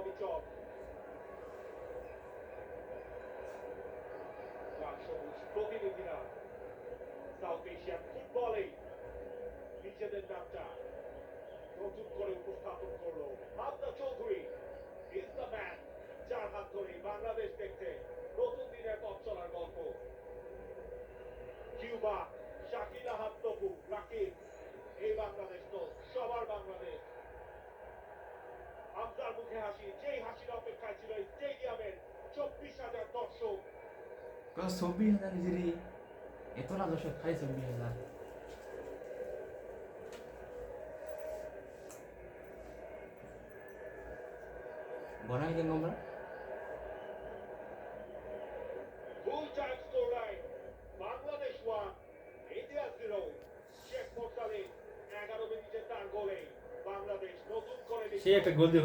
অবিচল। লাল সবুজ প্রতিনিধিরা সাউথ এশিয়ান ফুটবলে নিজেদের নামটা নতুন করে উপস্থাপন করলো। Hamza Chowdhury is the man, যার হাত ধরে বাংলাদেশ দেখতে নতুন দিনের পথ চলার গল্প। কিউবা, শাকিল আহাদ তপু, রাকিব, এই বাংলাদেশ তো সবার বাংলাদেশ। হামজার মুখে হাসি, যেই হাসির অপেক্ষায় ছিল স্টেডিয়ামের 24,000 দর্শক। 24,000 নিজেরই এত না দর্শক খাই 24,000 বনাই কেন আমরা full time score line, Bangladesh 1, India 0। Sheikh Morsalin 11 মিনিটে তার গোলে বাংলাদেশ নতুন করে সে একটা গোল দিয়ে